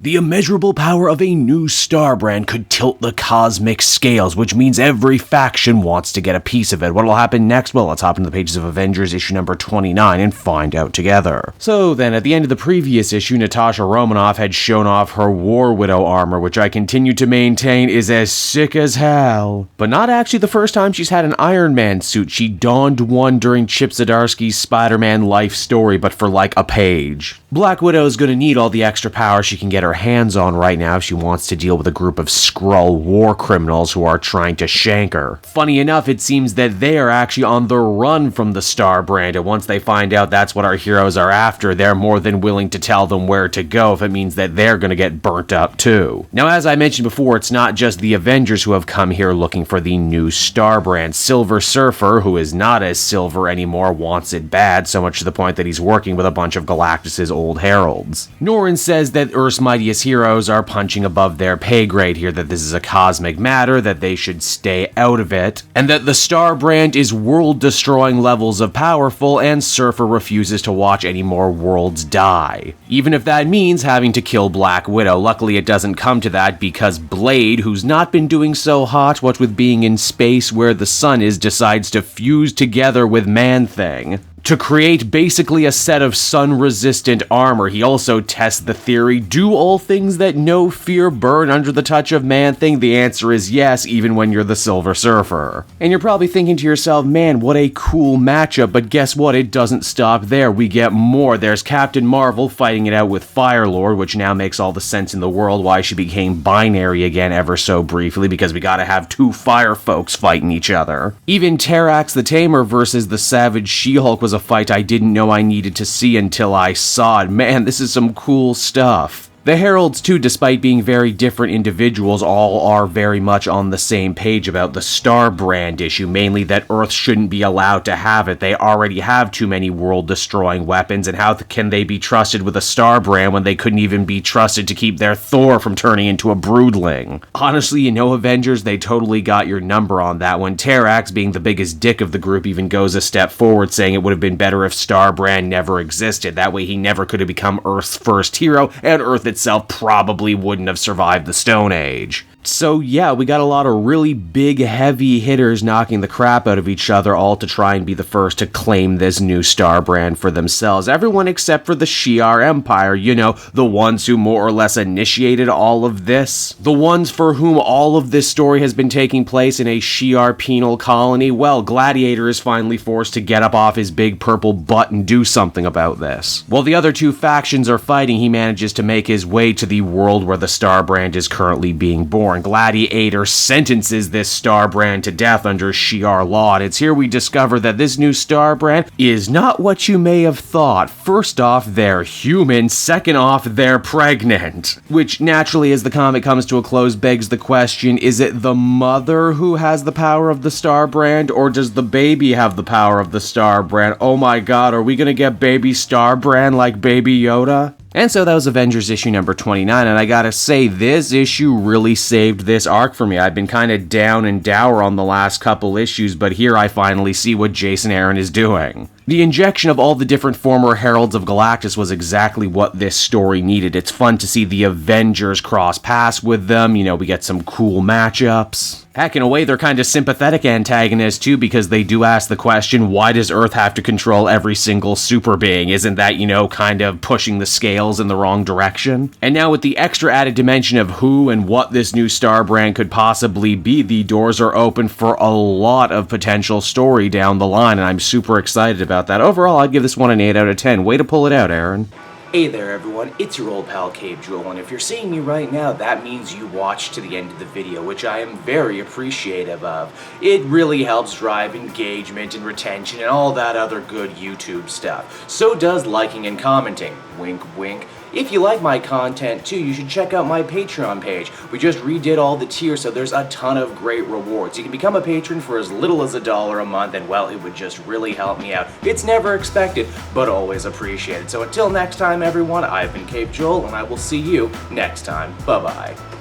The immeasurable power of a new Starbrand could tilt the cosmic scales, which means every faction wants to get a piece of it. What'll happen next? Well, let's hop into the pages of Avengers issue number 29 and find out together. So then, at the end of the previous issue, Natasha Romanoff had shown off her War Widow armor, which I continue to maintain is as sick as hell. But not actually the first time she's had an Iron Man suit. She donned one during Chip Zdarsky's Spider-Man life story, but for like a page. Black Widow is going to need all the extra power she can get her hands on right now if she wants to deal with a group of Skrull war criminals who are trying to shank her. Funny enough, it seems that they are actually on the run from the Starbrand, and once they find out that's what our heroes are after, they're more than willing to tell them where to go if it means that they're going to get burnt up too. Now, as I mentioned before, it's not just the Avengers who have come here looking for the new Starbrand. Silver Surfer, who is not as silver anymore, wants it bad, so much to the point that he's working with a bunch of Galactus's old heralds. Norrin says that Earth's mightiest heroes are punching above their pay grade here, that this is a cosmic matter, that they should stay out of it, and that the Starbrand is world-destroying levels of powerful, and Surfer refuses to watch any more worlds die. Even if that means having to kill Black Widow. Luckily it doesn't come to that because Blade, who's not been doing so hot, what with being in space where the sun is, decides to fuse together with Man-Thing to create basically a set of sun-resistant armor. He also tests the theory, do all things that no fear burn under the touch of Man-Thing? The answer is yes, even when you're the Silver Surfer. And you're probably thinking to yourself, man, what a cool matchup, but guess what? It doesn't stop there. We get more. There's Captain Marvel fighting it out with Firelord, which now makes all the sense in the world why she became binary again ever so briefly, because we gotta have two fire folks fighting each other. Even Terrax the Tamer versus the Savage She-Hulk was a fight I didn't know I needed to see until I saw it. Man, this is some cool stuff. The Heralds, too, despite being very different individuals, all are very much on the same page about the Starbrand issue, mainly that Earth shouldn't be allowed to have it. They already have too many world-destroying weapons, and how can they be trusted with a Starbrand when they couldn't even be trusted to keep their Thor from turning into a broodling? Honestly, you know, Avengers, they totally got your number on that one. Terrax, being the biggest dick of the group, even goes a step forward, saying it would have been better if Starbrand never existed. That way he never could have become Earth's first hero, and Earth itself probably wouldn't have survived the Stone Age. So yeah, we got a lot of really big, heavy hitters knocking the crap out of each other, all to try and be the first to claim this new Starbrand for themselves. Everyone except for the Shi'ar Empire, you know, the ones who more or less initiated all of this. The ones for whom all of this story has been taking place in a Shi'ar penal colony. Well, Gladiator is finally forced to get up off his big purple butt and do something about this. While the other two factions are fighting, he manages to make his way to the world where the Starbrand is currently being born. Gladiator sentences this Starbrand to death under Shi'ar law, and it's here we discover that this new Starbrand is not what you may have thought. First off, they're human. Second off, they're pregnant. Which, naturally, as the comic comes to a close, begs the question, is it the mother who has the power of the Starbrand, or does the baby have the power of the Starbrand? Oh my god, are we gonna get baby Starbrand like Baby Yoda? And so that was Avengers issue number 29, and I gotta say, this issue really saved this arc for me. I've been kind of down and dour on the last couple issues, but here I finally see what Jason Aaron is doing. The injection of all the different former Heralds of Galactus was exactly what this story needed. It's fun to see the Avengers cross paths with them, you know, we get some cool matchups. Heck, in a way, they're kind of sympathetic antagonists, too, because they do ask the question, why does Earth have to control every single super being? Isn't that, you know, kind of pushing the scales in the wrong direction? And now with the extra added dimension of who and what this new Starbrand could possibly be, the doors are open for a lot of potential story down the line, and I'm super excited about that. Overall, I'd give this one an 8 out of 10. Way to pull it out, Aaron. Hey there everyone, it's your old pal Cave Jewel, and if you're seeing me right now, that means you watched to the end of the video, which I am very appreciative of. It really helps drive engagement and retention and all that other good YouTube stuff. So does liking and commenting. Wink wink. If you like my content too, you should check out my Patreon page. We just redid all the tiers, so there's a ton of great rewards. You can become a patron for as little as $1 a month, and well, it would just really help me out. It's never expected, but always appreciated. So until next time everyone, I've been Cave Joel, and I will see you next time. Bye-bye.